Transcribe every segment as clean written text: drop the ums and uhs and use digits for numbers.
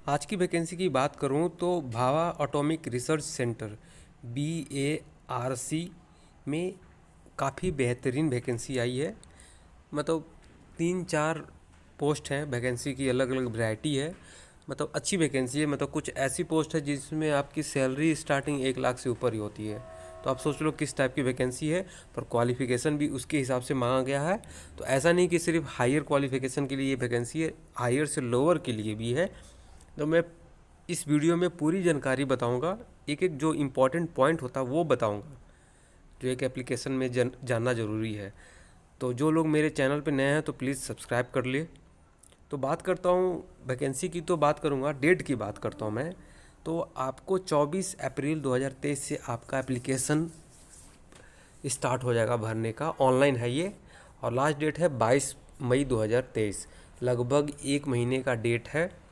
आज की वैकेंसी की बात करूं तो Bhabha atomic research centre BARC में काफ़ी बेहतरीन वैकेंसी आई है। मतलब 3-4 पोस्ट हैं, वैकेंसी की अलग अलग वैरायटी है। मतलब अच्छी वैकेंसी है। मतलब कुछ ऐसी पोस्ट है जिसमें आपकी सैलरी स्टार्टिंग 1 लाख से ऊपर ही होती है। तो आप सोच लो किस टाइप की वैकेंसी है, पर क्वालिफ़िकेशन भी उसके हिसाब से मांगा गया है। तो ऐसा नहीं कि सिर्फ हायर क्वालिफ़िकेशन के लिए ये वैकेंसी है, हायर से लोअर के लिए भी है। तो मैं इस वीडियो में पूरी जानकारी बताऊंगा, एक एक जो इम्पोर्टेंट पॉइंट होता है वो बताऊंगा, जो एक एप्लीकेशन में जानना ज़रूरी है। तो जो लोग मेरे चैनल पे नए हैं तो प्लीज़ सब्सक्राइब कर लिए। तो बात करता हूँ वैकेंसी की, तो बात करूँगा डेट की बात करता हूँ मैं। तो आपको 24 अप्रैल 2023 से आपका एप्लीकेशन स्टार्ट हो जाएगा भरने का, ऑनलाइन है ये। और लास्ट डेट है 22 मई 2023, लगभग 1 महीने का डेट है।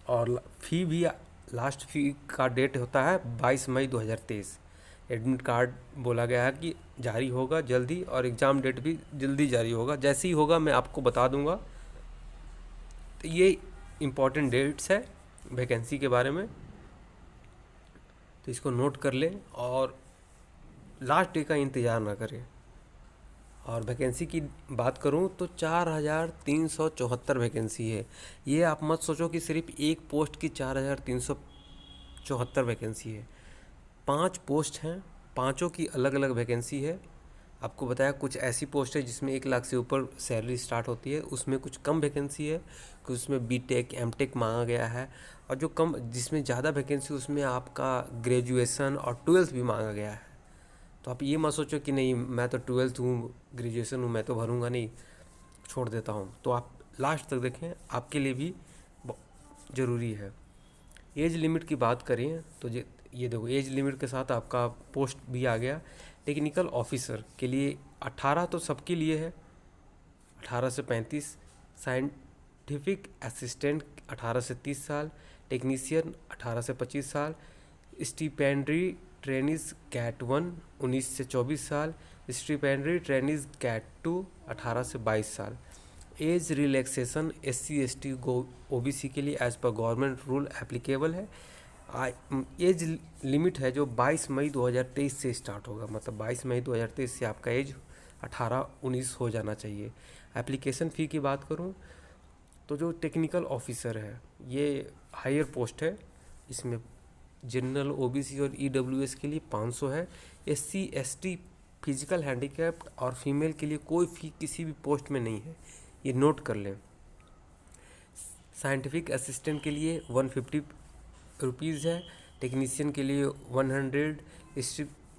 और फ़ी भी, लास्ट फ़ी का डेट होता है 22 मई 2023। एडमिट कार्ड बोला गया है कि जारी होगा जल्दी, और एग्ज़ाम डेट भी जल्दी जारी होगा। जैसे ही होगा मैं आपको बता दूंगा। तो ये इम्पॉर्टेंट डेट्स है वैकेंसी के बारे में, तो इसको नोट कर लें और लास्ट डे का इंतज़ार ना करें। और वैकेंसी की बात करूं तो 4,374 वैकेंसी है। ये आप मत सोचो कि सिर्फ एक पोस्ट की 4,374 वैकेंसी है। 5 पोस्ट हैं, पांचों की अलग अलग वैकेंसी है। आपको बताया कुछ ऐसी पोस्ट है जिसमें 1 लाख से ऊपर सैलरी स्टार्ट होती है, उसमें कुछ कम वैकेंसी है, कुछ उसमें BTech MTech मांगा गया है। और जो कम, जिसमें ज़्यादा वैकेंसी उसमें आपका ग्रेजुएशन और 12th भी मांगा गया है। तो आप ये मत सोचो कि नहीं मैं तो 12th हूँ, ग्रेजुएशन हूँ, मैं तो भरूंगा नहीं, छोड़ देता हूँ। तो आप लास्ट तक देखें, आपके लिए भी ज़रूरी है। एज लिमिट की बात करें तो ये देखो, एज लिमिट के साथ आपका पोस्ट भी आ गया। टेक्निकल ऑफिसर के लिए 18 तो सबके लिए है, 18 से 35। साइंटिफिक असिस्टेंट 18 से 30 साल। टेक्नीशियन 18 से 25 साल। स्टिपेंडरी ट्रेनिज कैट 1 19 से 24 साल। स्टिपेंडरी ट्रेनिज कैट 2 18 से 22 साल। Age relaxation SC ST OBC के लिए एज पर गवर्नमेंट रूल एप्लीकेबल है। एज लिमिट है जो 22 मई 2023 से स्टार्ट होगा। मतलब 22 मई 2023 से आपका एज 18-19 हो जाना चाहिए। एप्लीकेशन फ़ी की बात करूं तो जो टेक्निकल ऑफिसर है ये हायर पोस्ट है। इसमें जनरल OBC और EWS के लिए 500 है। SC ST फिजिकल हैंडीकैप्ड और फीमेल के लिए कोई फ़ी किसी भी पोस्ट में नहीं है, ये नोट कर लें। साइंटिफिक असिस्टेंट के लिए 150 रुपीज़ है। टेक्नीशियन के लिए 100।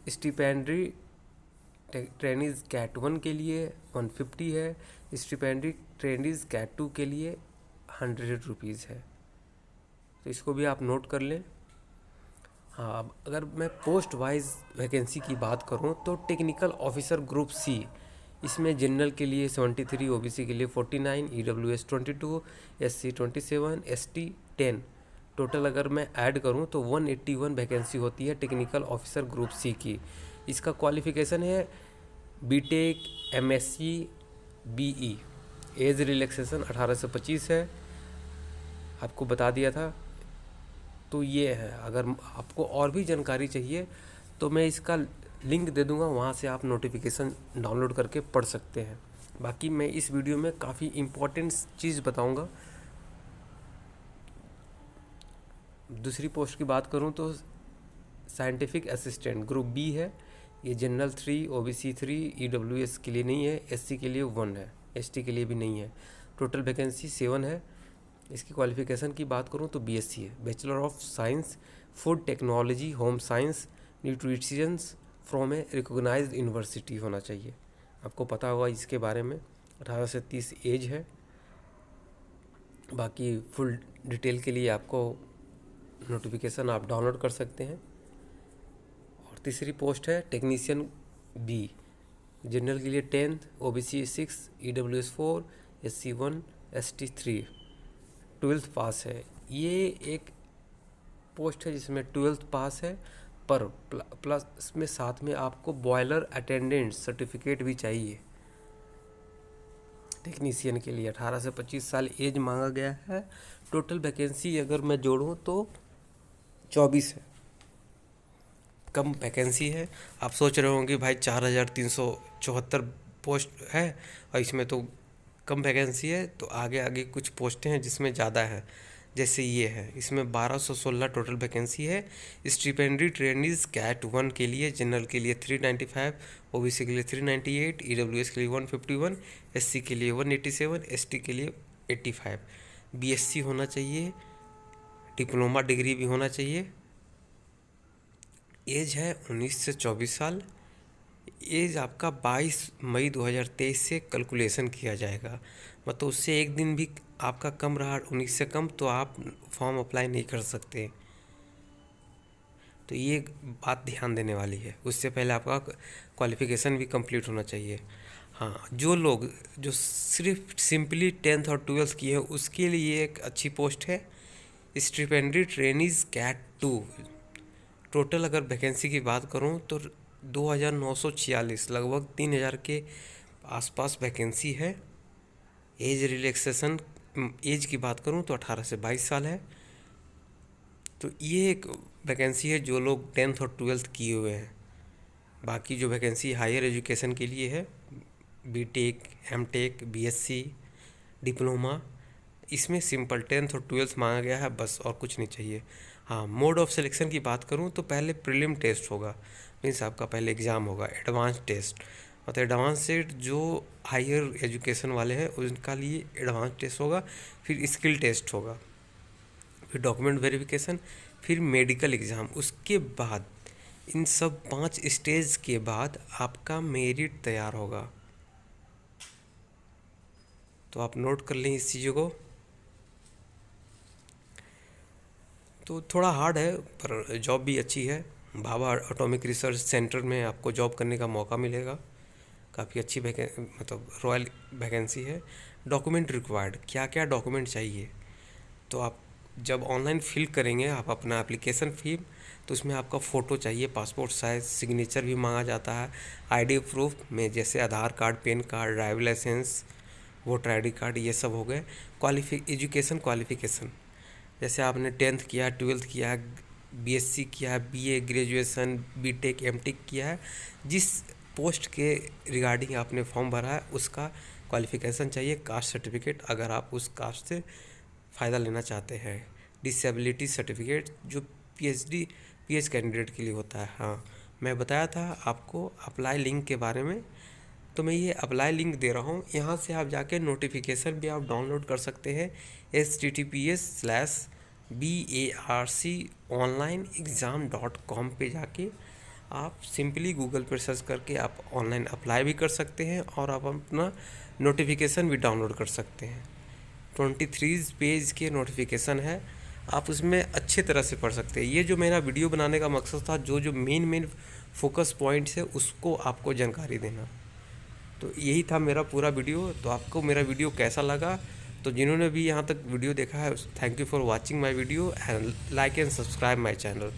स्टिपेंडरी ट्रेनिज कैट 1 के लिए 150 है। स्टिपेंडरी ट्रेनिज कैट 2 के लिए 100 रुपीज़ है। तो इसको भी आप नोट कर लें। हाँ, अब अगर मैं पोस्ट वाइज वैकेंसी की बात करूँ तो टेक्निकल ऑफिसर ग्रुप C, इसमें जनरल के लिए 73, OBC के लिए 49, EWS 22, SC 27, ST 10। टोटल अगर मैं ऐड करूं तो 181 वैकेंसी होती है टेक्निकल ऑफिसर ग्रुप C की। इसका क्वालिफ़िकेशन है BTech MSc BE। Age relaxation 18 से 25 है, आपको बता दिया था। तो ये है। अगर आपको और भी जानकारी चाहिए तो मैं इसका लिंक दे दूंगा, वहाँ से आप नोटिफिकेशन डाउनलोड करके पढ़ सकते हैं। बाकी मैं इस वीडियो में काफ़ी इम्पोर्टेंट चीज़ बताऊंगा। दूसरी पोस्ट की बात करूं तो साइंटिफिक असिस्टेंट ग्रुप B है। ये जनरल 3, OBC 3, EWS के लिए नहीं है, SC के लिए 1 है, ST के लिए भी नहीं है। टोटल वैकेंसी 7 है। इसकी क्वालिफ़िकेशन की बात करूं तो BSc है, bachelor of science food technology home science nutritions from a recognised university होना चाहिए। आपको पता होगा इसके बारे में। 18 से 30 एज है। बाकी फुल डिटेल के लिए आपको नोटिफिकेशन आप डाउनलोड कर सकते हैं। और तीसरी पोस्ट है टेक्नीशियन B, जनरल के लिए 10th, OBC 6, EWS 4, SC 1, ST 3, 12th पास है। ये एक पोस्ट है जिसमें 12th पास है, पर प्लस में साथ में आपको बॉयलर अटेंडेंट सर्टिफिकेट भी चाहिए। टेक्नीशियन के लिए 18 से 25 साल एज मांगा गया है। टोटल वैकेंसी अगर मैं जोड़ूँ तो 24 है, कम वैकेंसी है। आप सोच रहे होंगे भाई 4374 पोस्ट है और इसमें तो कम वैकेंसी है, तो आगे आगे कुछ पोस्टें हैं जिसमें ज़्यादा है। जैसे ये है, इसमें 1216 टोटल वैकेंसी है। स्टिपेंडरी ट्रेनीज कैट 1 के लिए, जनरल के लिए 395, ओबीसी के लिए 398, ईडब्ल्यूएस के लिए 151, एससी के लिए 187, एसटी के लिए 85। बीएससी होना चाहिए, डिप्लोमा डिग्री भी होना चाहिए। एज है 19 से 24 साल। एज आपका 22 मई 2023 से कैलकुलेशन किया जाएगा, मतलब उससे एक दिन भी आपका कम रहा 19 से कम तो आप फॉर्म अप्लाई नहीं कर सकते। तो ये बात ध्यान देने वाली है। उससे पहले आपका क्वालिफ़िकेशन भी कंप्लीट होना चाहिए। हाँ, जो लोग जो सिर्फ सिंपली 10th और 12th किए हैं उसके लिए एक अच्छी पोस्ट है, स्टिपेंडरी ट्रेनीज कैट 2। टोटल अगर वैकेंसी की बात करूँ तो 2946, लगभग 3000 के आसपास वैकेंसी है। एज रिलैक्सेशन, एज की बात करूँ तो 18 से 22 साल है। तो ये एक वैकेंसी है जो लोग 10th और 12th किए हुए हैं। बाकी जो वैकेंसी हायर एजुकेशन के लिए है, बीटेक, एमटेक, बीएससी, डिप्लोमा, इसमें सिंपल 10th और 12th मांगा गया है बस, और कुछ नहीं चाहिए। हाँ, मोड ऑफ सिलेक्शन की बात करूँ तो पहले प्रीलिम टेस्ट होगा, मीन्स आपका पहले एग्ज़ाम होगा, एडवांस टेस्ट, मतलब एडवांस से जो हायर एजुकेशन वाले हैं उनका लिए एडवांस टेस्ट होगा, फिर स्किल टेस्ट होगा, फिर डॉक्यूमेंट वेरिफिकेशन, फिर मेडिकल एग्ज़ाम। उसके बाद इन सब 5 स्टेज के बाद आपका मेरिट तैयार होगा। तो आप नोट कर लें इस चीज़ों को। तो थोड़ा हार्ड है पर जॉब भी अच्छी है। भाभा एटॉमिक रिसर्च सेंटर में आपको जॉब करने का मौका मिलेगा। काफ़ी अच्छी मतलब रॉयल वैकेंसी है। डॉक्यूमेंट रिक्वायर्ड, क्या क्या डॉक्यूमेंट चाहिए, तो आप जब ऑनलाइन फिल करेंगे आप अपना एप्लीकेशन फी, तो उसमें आपका फ़ोटो चाहिए, पासपोर्ट साइज, सिग्नेचर भी मांगा जाता है। आईडी प्रूफ में जैसे Aadhaar card, PAN card, driver licence, voter ID card, ये सब हो गए। एजुकेशन क्वालिफ़िकेशन, जैसे आपने 10th किया, 12th किया, बीएससी किया, बीए, ग्रेजुएशन, बीटेक, एमटेक किया है, जिस पोस्ट के रिगार्डिंग आपने फॉर्म भरा है उसका क्वालिफ़िकेशन चाहिए। कास्ट सर्टिफिकेट अगर आप उस कास्ट से फ़ायदा लेना चाहते हैं। डिसेबिलिटी सर्टिफिकेट जो पीएच कैंडिडेट के लिए होता है। हाँ, मैं बताया था आपको अप्लाई लिंक के बारे में, तो मैं ये अप्लाई लिंक दे रहा हूँ, यहाँ से आप जाके नोटिफिकेशन भी आप डाउनलोड कर सकते हैं। https:/barconlineexam.com पे जाके आप सिंपली गूगल पर सर्च करके आप ऑनलाइन अप्लाई भी कर सकते हैं और आप अपना नोटिफिकेशन भी डाउनलोड कर सकते हैं। 23 पेज के नोटिफिकेशन है, आप उसमें अच्छे तरह से पढ़ सकते हैं। ये जो मेरा वीडियो बनाने का मकसद था, जो जो मेन फोकस पॉइंट्स है उसको आपको जानकारी देना, तो यही था मेरा पूरा वीडियो। तो आपको मेरा वीडियो कैसा लगा, तो जिन्होंने भी यहाँ तक वीडियो देखा है, thank you for watching my video and like and subscribe my channel.